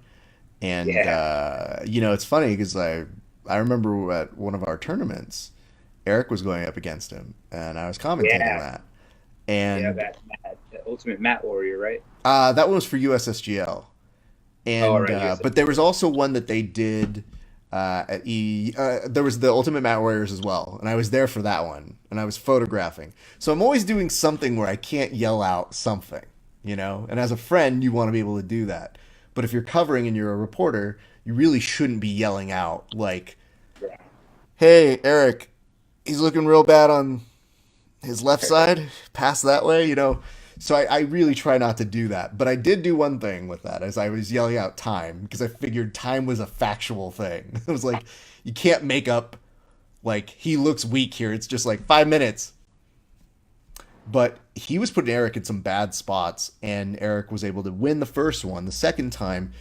And it's funny because I remember at one of our tournaments, Eric was going up against him, and I was commentating that. And that Ultimate Mat Warrior, right? That one was for USSGL. And but there was also one that they did. There was the Ultimate Mat Warriors as well, and I was there for that one, and I was photographing. So I'm always doing something where I can't yell out something, And as a friend, you want to be able to do that. But if you're covering and you're a reporter, you really shouldn't be yelling out like, "Hey, Eric, he's looking real bad on his left side. Pass that way," So I really try not to do that. But I did do one thing with that as I was yelling out time because I figured time was a factual thing. It was like, you can't make up, like, he looks weak here. It's just like 5 minutes. But he was putting Eric in some bad spots, and Eric was able to win the first one. The second time,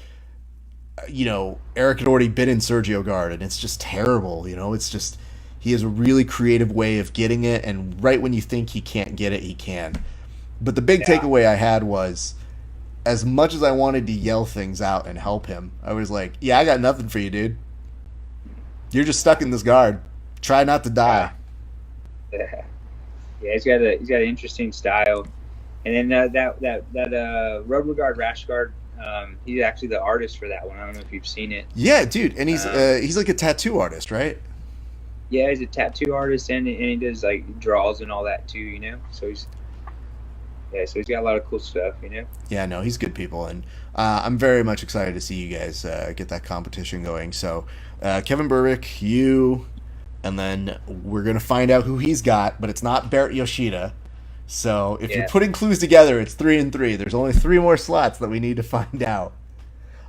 Eric had already been in Sergio guard, and it's just terrible. It's just, he has a really creative way of getting it, and right when you think he can't get it, he can. But the big takeaway I had was, as much as I wanted to yell things out and help him, I was like, I got nothing for you, dude. You're just stuck in this guard. Try not to die. Yeah, he's got an interesting style. And then that rubber guard, rash guard, he's actually the artist for that one. I don't know if you've seen it. Yeah, dude. And he's like a tattoo artist, right? Yeah, he's a tattoo artist, and he does like draws and all that too, So he's got a lot of cool stuff, Yeah, no, he's good people, and I'm very much excited to see you guys get that competition going. So, Kevin Berwick, you, and then we're gonna find out who he's got, but it's not Barrett Yoshida. So, if you're putting clues together, it's 3 and 3. There's only 3 more slots that we need to find out.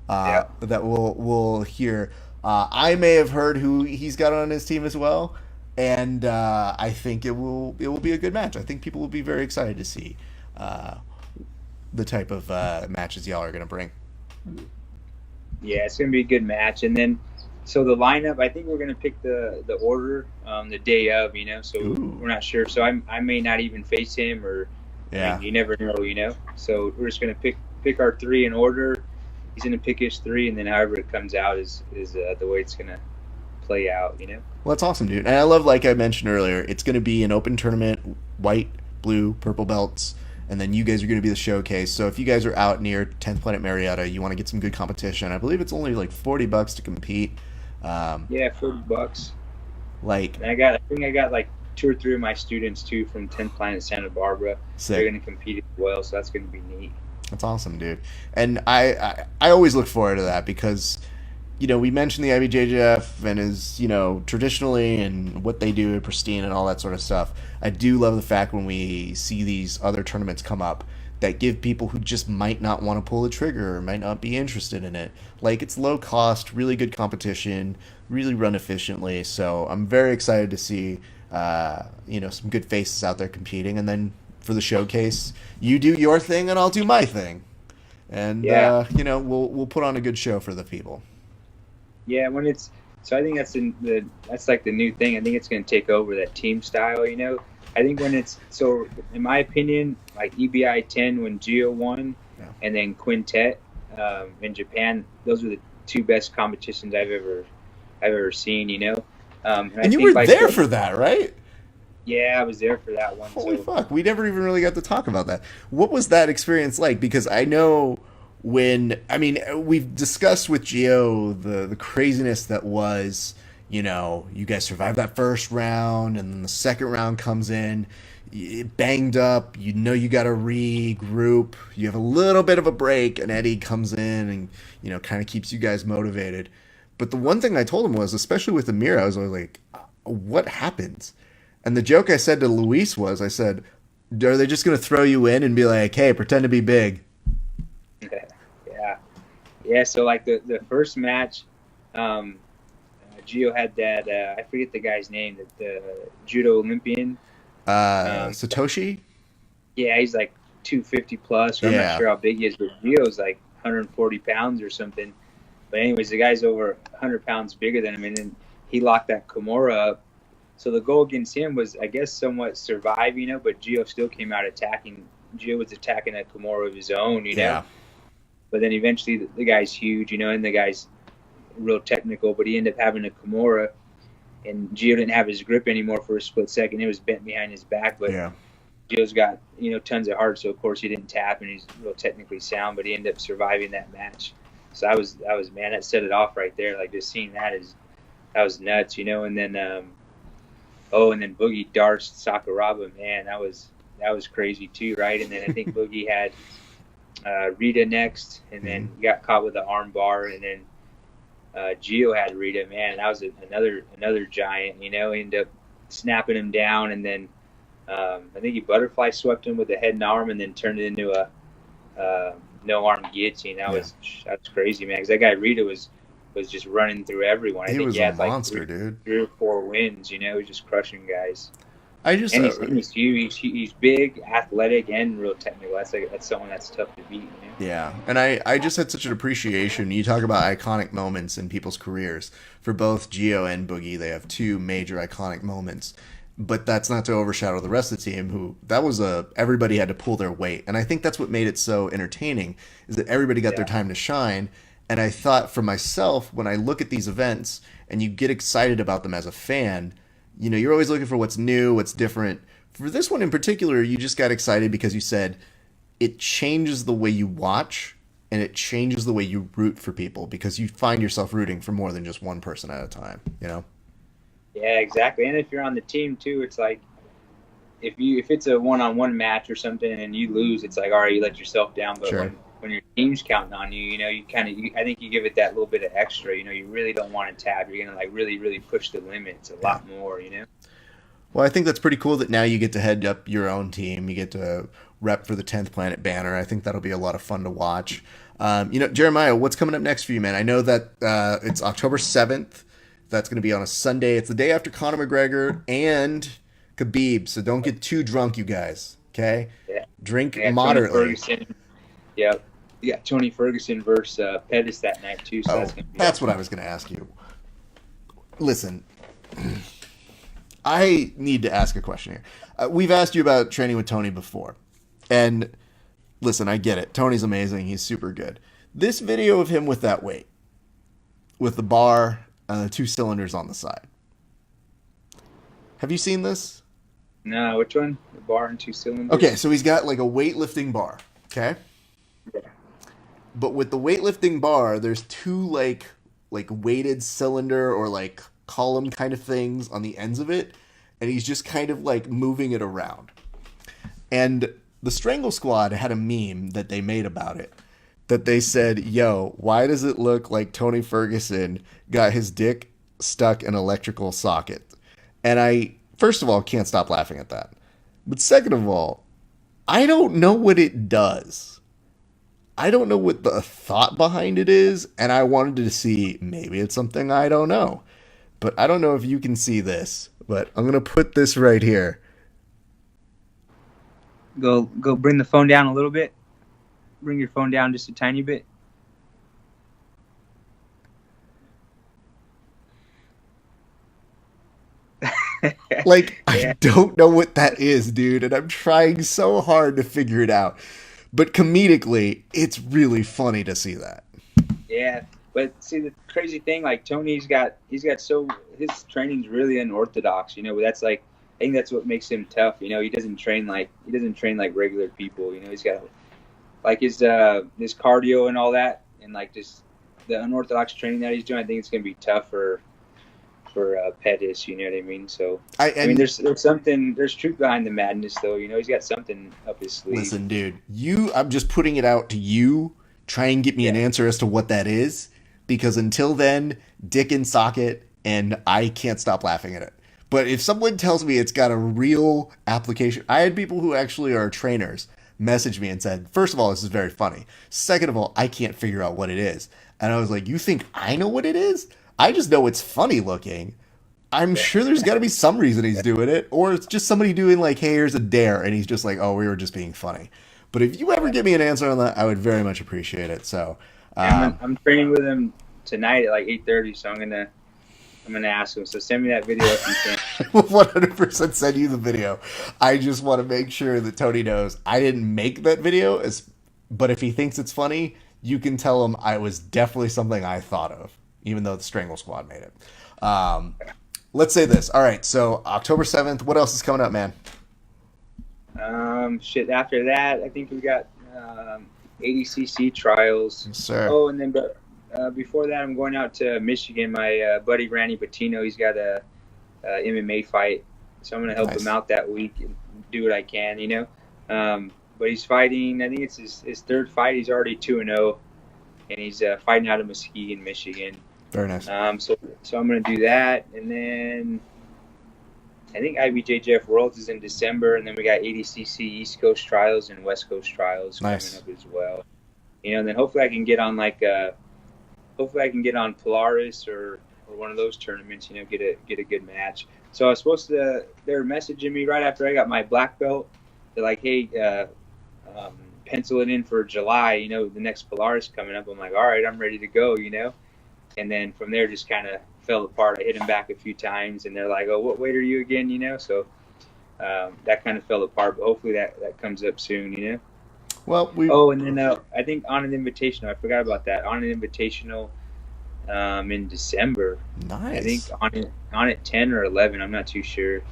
That we'll hear. I may have heard who he's got on his team as well. and I think it will be a good match. I think people will be very excited to see uh, the type of matches y'all are going to bring. Yeah, it's gonna be a good match. And then, so the lineup, I think we're gonna pick the order the day of, So Ooh. we're not sure. So I may not even face him, or Yeah. you never know. So we're just gonna pick our three in order. He's gonna pick his three, and then however it comes out is the way it's gonna play out. Well, that's awesome, dude. And I love, like I mentioned earlier, it's going to be an open tournament, white, blue, purple belts, and then you guys are going to be the showcase. So if you guys are out near 10th Planet Murrieta, you want to get some good competition. I believe it's only like $40 to compete. Yeah, $40. Like, And I think I got like 2 or 3 of my students too from 10th Planet Santa Barbara. sick. They're gonna compete as well, so that's gonna be neat. That's awesome, dude. And I always look forward to that because, we mentioned the IBJJF and is, traditionally and what they do, pristine and all that sort of stuff. I do love the fact when we see these other tournaments come up that give people who just might not want to pull the trigger or might not be interested in it. Like, it's low cost, really good competition, really run efficiently. So I'm very excited to see, some good faces out there competing. And then for the showcase, you do your thing and I'll do my thing. And, Yeah. We'll put on a good show for the people. Yeah, so I think that's like the new thing. I think it's going to take over that team style. I think when so in my opinion, like EBI 10 when Gio won, Yeah. and then Quintet in Japan, those were the 2 best competitions I've ever seen. And I And you think were there for that, right? Yeah, I was there for that one. Holy So fuck, we never even really got to talk about that. What was that experience like? Because I know we've discussed with Gio the craziness that was, you guys survived that first round, and then the second round comes in, banged up, you got to regroup, you have a little bit of a break, and Eddie comes in and, kind of keeps you guys motivated. But the one thing I told him was, especially with the mirror, I was always like, what happens? And the joke I said to Luis was, I said, are they just going to throw you in and be like, hey, pretend to be big? yeah. So like the first match, Gio had that I forget the guy's name, the judo Olympian. Satoshi? Yeah, he's like 250 plus. Or I'm not sure how big he is, but Gio's like 140 pounds or something. But anyways, the guy's over 100 pounds bigger than him, and then he locked that Kimura up. So the goal against him was, I guess, somewhat survive, but Gio still came out attacking. Gio was attacking that Kimura of his own, Yeah. But then eventually the guy's huge, and the guy's real technical, but he ended up having a Kimura, and Gio didn't have his grip anymore for a split second. It was bent behind his back, but Yeah. Gio's got, tons of heart, so of course he didn't tap, and he's real technically sound, but he ended up surviving that match. So that was man, that set it off right there. Like, just seeing that was nuts, and then and then Boogie Darce Sakuraba, man, that was crazy too, right? And then I think Boogie had Rita next, and then got caught with the arm bar, and then Gio had Rita, man. That was another giant, He ended up snapping him down, and then I think he butterfly swept him with the head and arm, and then turned it into a no arm guillotine. That was crazy, man. Because that guy Rita was just running through everyone. I He think was he had a monster, dude. 3 or 4 wins. He was just crushing guys. And He's huge. He's big, athletic, and real technical. That's someone that's tough to beat. Yeah, and I just had such an appreciation. You talk about iconic moments in people's careers. For both Gio and Boogie, they have 2 major iconic moments. But that's not to overshadow the rest of the team, who everybody had to pull their weight. And I think that's what made it so entertaining, is that everybody got their time to shine. And I thought for myself, when I look at these events and you get excited about them as a fan, you're always looking for what's new, what's different. For this one in particular, you just got excited because you said it changes the way you watch and it changes the way you root for people, because you find yourself rooting for more than just one person at a time, Yeah, exactly. And if you're on the team too, it's like if it's a one-on-one match or something and you lose, it's like, all right, you let yourself down. But Sure. when your team's counting on you, I think you give it that little bit of extra. You really don't want to tab. You're gonna like really, really push the limits a lot more. Well, I think that's pretty cool that now you get to head up your own team. You get to rep for the 10th Planet banner. I think that'll be a lot of fun to watch. Jeremiah, what's coming up next for you, man? I know that it's October 7th That's going to be on a Sunday. It's the day after Conor McGregor and Khabib, so don't get too drunk, you guys. Okay, Yeah. drink Yeah, moderately. Yeah, you got Tony Ferguson versus Pettis that night too. So that's gonna be That's what I was going to ask you. Listen, I need to ask a question here. We've asked you about training with Tony before, and listen, I get it. Tony's amazing. He's super good. This video of him with that weight, with the bar and the 2 cylinders on the side. Have you seen this? No, which one? The bar and 2 cylinders. Okay, so he's got like a weightlifting bar. Okay. Yeah. But with the weightlifting bar, there's 2 like weighted cylinder or like column kind of things on the ends of it, and he's just kind of like moving it around. And the Strangle Squad had a meme that they made about it, that they said, yo, why does it look like Tony Ferguson got his dick stuck in an electrical socket? And I, first of all, can't stop laughing at that. But second of all, I don't know what it does. I don't know what the thought behind it is, and I wanted to see, maybe it's something I don't know. But I don't know if you can see this, but I'm going to put this right here. Go bring the phone down a little bit. Bring your phone down just a tiny bit. Like, I don't know what that is, dude, and I'm trying so hard to figure it out. But comedically, it's really funny to see that. Yeah, but see the crazy thing, like Tony's got so his training's really unorthodox, you know. But that's like, I think that's what makes him tough, you know. He doesn't train like regular people, you know. He's got like his cardio and all that, and like just the unorthodox training that he's doing. I think it's gonna be tough for Pettis, you know what I mean? So I mean, there's truth behind the madness, though. You know, he's got something up his sleeve. Listen, dude, I'm just putting it out to you. Try and get me an answer as to what that is, because until then, dick in socket, and I can't stop laughing at it. But if someone tells me it's got a real application, I had people who actually are trainers message me and said, first of all, this is very funny. Second of all, I can't figure out what it is. And I was like, you think I know what it is? I just know it's funny looking. I'm sure there's got to be some reason he's doing it, or it's just somebody doing like, hey, here's a dare, and he's just like, oh, we were just being funny. But if you ever give me an answer on that, I would very much appreciate it. So I'm training with him tonight at like 8:30, so I'm gonna ask him. So send me that video if you can. 100% send you the video. I just want to make sure that Tony knows I didn't make that video, but if he thinks it's funny, you can tell him I was definitely something I thought of, even though the Strangle Squad made it. Let's say this. All right, so October 7th, what else is coming up, man? After that, I think we got ADCC trials. Yes, sir. Oh, and then before that, I'm going out to Michigan. My buddy Randy Patino, he's got a MMA fight, so I'm going to help him out that week and do what I can, you know. But he's fighting, I think it's his third fight. He's already 2-0, and he's fighting out of Muskegon, Michigan. Very nice. So I'm going to do that, and then I think IBJJF Worlds is in December, and then we got ADCC East Coast Trials and West Coast Trials coming up as well. You know, and then hopefully I can get on Polaris or one of those tournaments. You know, get a good match. So I was supposed to. They were messaging me right after I got my black belt. They're like, hey, pencil it in for July. You know, the next Polaris coming up. I'm like, all right, I'm ready to go. You know, and then from there just kind of fell apart. I hit him back a few times, and they're like, "Oh, what weight are you again?" You know, so that kind of fell apart. But hopefully that comes up soon. You know. Well, and then I think on an invitational, I forgot about that. On an invitational in December. Nice. I think on it 10 or 11. I'm not too sure.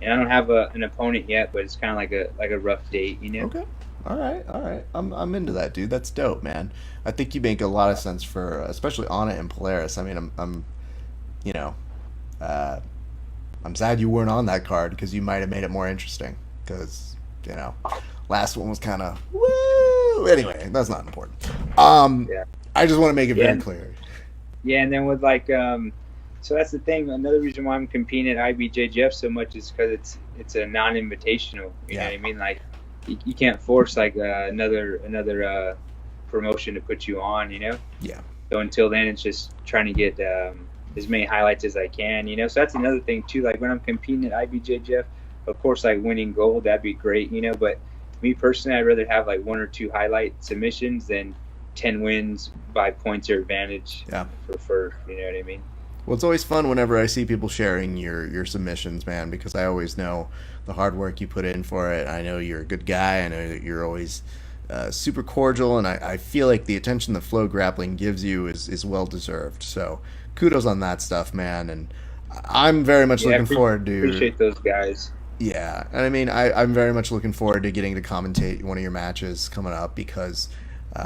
And I don't have an opponent yet, but it's kind of like a rough date. You know. Okay. All right. I'm into that, dude. That's dope, man. I think you make a lot of sense for, especially Onna and Polaris. I mean, I'm sad you weren't on that card because you might have made it more interesting. Because last one was kind of woo. Anyway, that's not important. I just want to make it very clear. Yeah, and then with so that's the thing. Another reason why I'm competing at IBJJF so much is because it's a non-invitational. You know what I mean? Like. You can't force like another promotion to put you on, you know. Yeah. So until then, it's just trying to get as many highlights as I can, So that's another thing too. Like when I'm competing at IBJJF, of course, like winning gold, that'd be great, But me personally, I'd rather have like 1 or 2 highlight submissions than 10 wins by points or advantage. Yeah. For you know what I mean? Well, it's always fun whenever I see people sharing your submissions, man, because I always know the hard work you put in for it. I know you're a good guy. I know that you're always super cordial, and I feel like the attention that Flow Grappling gives you is well deserved. So kudos on that stuff, man. And I'm very much looking forward to... Appreciate those guys. Yeah, and I mean, I'm very much looking forward to getting to commentate one of your matches coming up because...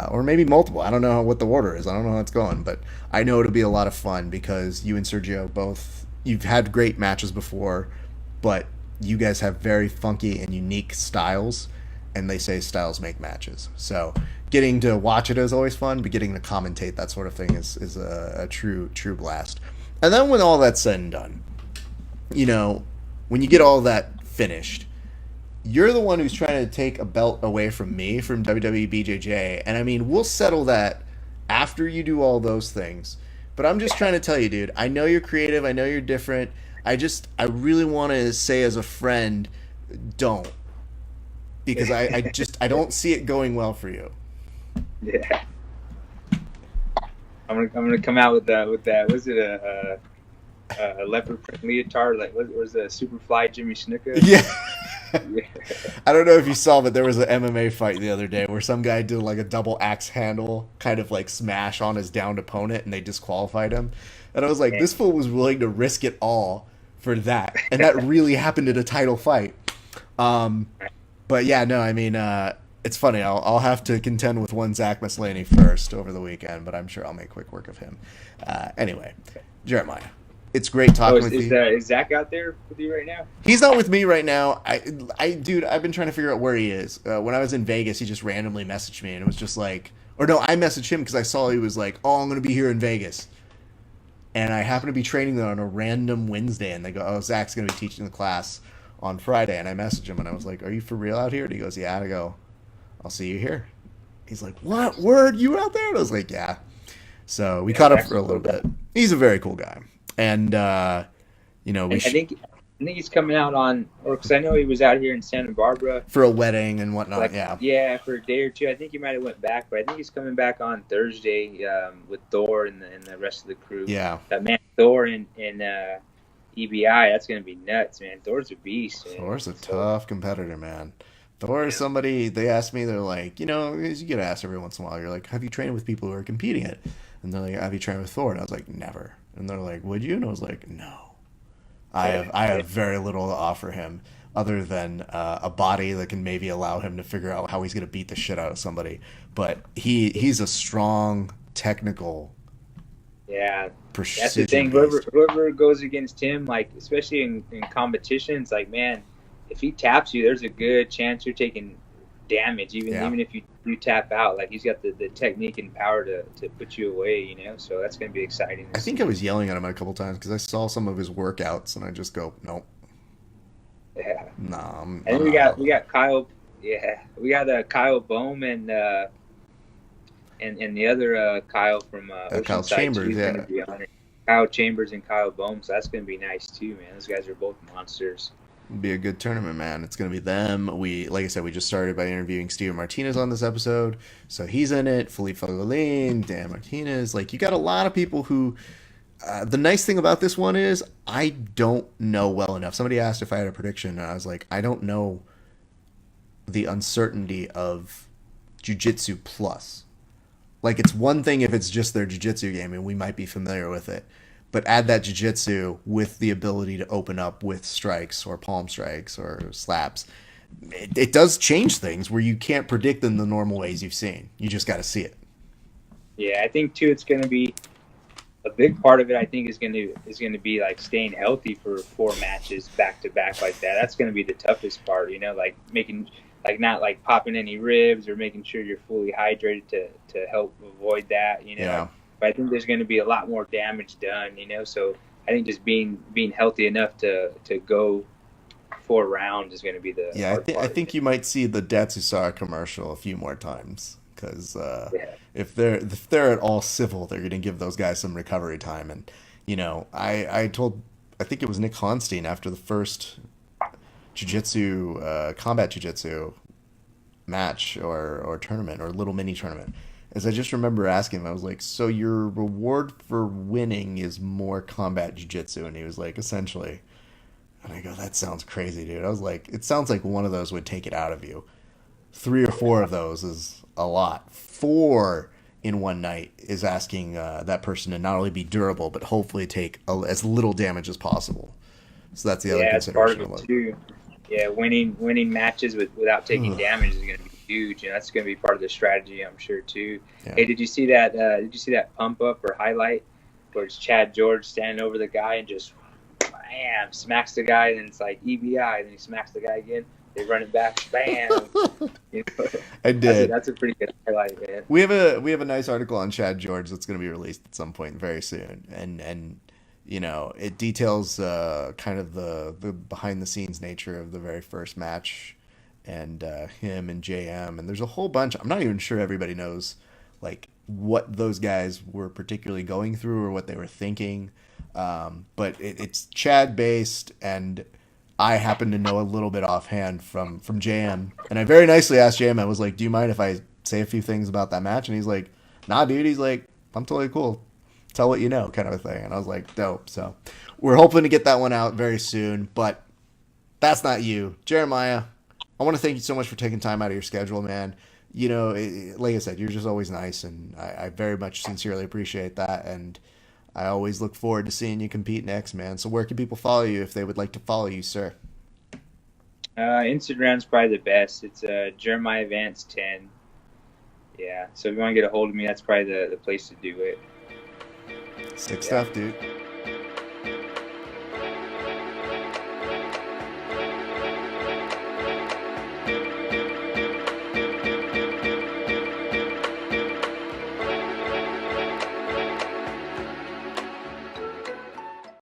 or maybe multiple. I don't know what the order is. I don't know how it's going, but I know it'll be a lot of fun because you and Sergio both, you've had great matches before, but you guys have very funky and unique styles, and they say styles make matches. So getting to watch it is always fun, but getting to commentate that sort of thing is a true blast. And then when all that's said and done, when you get all that finished, you're the one who's trying to take a belt away from me from WWE BJJ, and I mean, we'll settle that after you do all those things. But I'm just trying to tell you, dude, I know you're creative, I know you're different. I really want to say as a friend, don't. Because I don't see it going well for you. Yeah. I'm gonna come out with that. Was it a leopard print leotard? Like was it a Superfly Jimmy Snuka? Yeah. I don't know if you saw, but there was an MMA fight the other day where some guy did like a double axe handle kind of like smash on his downed opponent, and they disqualified him. And I was like, this fool was willing to risk it all for that, and that really happened in a title fight. But yeah, no, I mean, it's funny. I'll have to contend with one Zach Mislaney first over the weekend, but I'm sure I'll make quick work of him. Anyway, Jeremiah, it's great talking with you. Is Zach out there with you right now? He's not with me right now. Dude, I've been trying to figure out where he is. When I was in Vegas, he just randomly messaged me, and it was just like, or no, I messaged him because I saw he was like, "Oh, I'm going to be here in Vegas," and I happened to be training there on a random Wednesday, and they go, "Oh, Zach's going to be teaching the class on Friday," and I messaged him, and I was like, "Are you for real out here?" And he goes, "Yeah." And I go, "I'll see you here." He's like, "What? Word? You out there?" And I was like, "Yeah." So we caught up for a little bit. He's a very cool guy. And I think he's coming out on, or because I know he was out here in Santa Barbara for a wedding and whatnot. For a day or two. I think he might have went back, but I think he's coming back on Thursday with Thor and the rest of the crew. Yeah, that man Thor and EBI. That's gonna be nuts, man. Thor's a beast. Man. Thor's a tough competitor, man. Thor is somebody. They asked me. They're like, you get asked every once in a while. You're like, have you trained with people who are competing it? And they're like, have you trained with Thor? And I was like, never. And they're like, would you? And I was like, no. I have very little to offer him other than a body that can maybe allow him to figure out how he's going to beat the shit out of somebody. But he's a strong, technical. Yeah, that's the thing. Whoever goes against him, like especially in competitions, like man, if he taps you, there's a good chance you're taking damage, even if you tap out. Like he's got the technique and power to put you away, So that's going to be exciting. I think I was yelling at him a couple times because I saw some of his workouts and I just go, nope. Yeah. Nah. And we got Kyle. Yeah, we got Kyle Bohm and the other Kyle from Kyle Chambers. Yeah. Kyle Chambers and Kyle Bohm. So that's going to be nice too, man. Those guys are both monsters. Be a good tournament, man. It's going to be them. Like I said, we just started by interviewing Steven Martinez on this episode. So he's in it. Felipe Fagolin, Dan Martinez. Like, you got a lot of people who... the nice thing about this one is I don't know well enough. Somebody asked if I had a prediction, and I was like, I don't know the uncertainty of Jiu-Jitsu plus. Like, it's one thing if it's just their Jiu-Jitsu game, and we might be familiar with it. But add that jiu-jitsu with the ability to open up with strikes or palm strikes or slaps. It does change things where you can't predict them the normal ways you've seen. You just got to see it. Yeah, I think too it's going to be a big part of it. I think is going to be like staying healthy for 4 matches back to back like that. That's going to be the toughest part. Like making not like popping any ribs or making sure you're fully hydrated to help avoid that. Yeah. But I think there's going to be a lot more damage done, So I think just being healthy enough to go 4 rounds is going to be the hard part. I think you might see the Datsusara commercial a few more times because if they're at all civil, they're going to give those guys some recovery time, and I told, I think it was Nick Honstein after the first combat jiu-jitsu match or tournament or little mini tournament. As I just remember asking him, I was like, so your reward for winning is more combat jiu-jitsu? And he was like, essentially. And I go, that sounds crazy, dude. I was like, it sounds like one of those would take it out of you. 3 or 4 of those is a lot. 4 in one night is asking that person to not only be durable, but hopefully take as little damage as possible. So that's the other Yeah, it's part consideration. of it too. Yeah, winning matches without taking damage is going to be huge, and that's going to be part of the strategy, I'm sure too. Yeah. Hey, did you see that? Did you see that pump up or highlight where it's Chad George standing over the guy and just bam smacks the guy, and then it's like EBI, and then he smacks the guy again. They run it back, bam. You know, I did. That's a pretty good highlight, man. We have a nice article on Chad George that's going to be released at some point very soon, and it details kind of the behind the scenes nature of the very first match, and him and JM, and there's a whole bunch. I'm not even sure everybody knows like what those guys were particularly going through or what they were thinking, but it's Chad based, and I happen to know a little bit offhand from JM, and I very nicely asked JM. I was like, "Do you mind if I say a few things about that match?" And he's like, "Nah, dude." He's like, "I'm totally cool. Tell what you know," kind of a thing. And I was like, "Dope." So we're hoping to get that one out very soon. But that's not you, Jeremiah. I want to thank you so much for taking time out of your schedule, man. Like I said, you're just always nice, and I very much sincerely appreciate that. And I always look forward to seeing you compete next, man. So where can people follow you if they would like to follow you, sir? Instagram's probably the best. It's Jeremiah Vance 10. Yeah, so if you want to get a hold of me, that's probably the place to do it. Sick stuff, dude.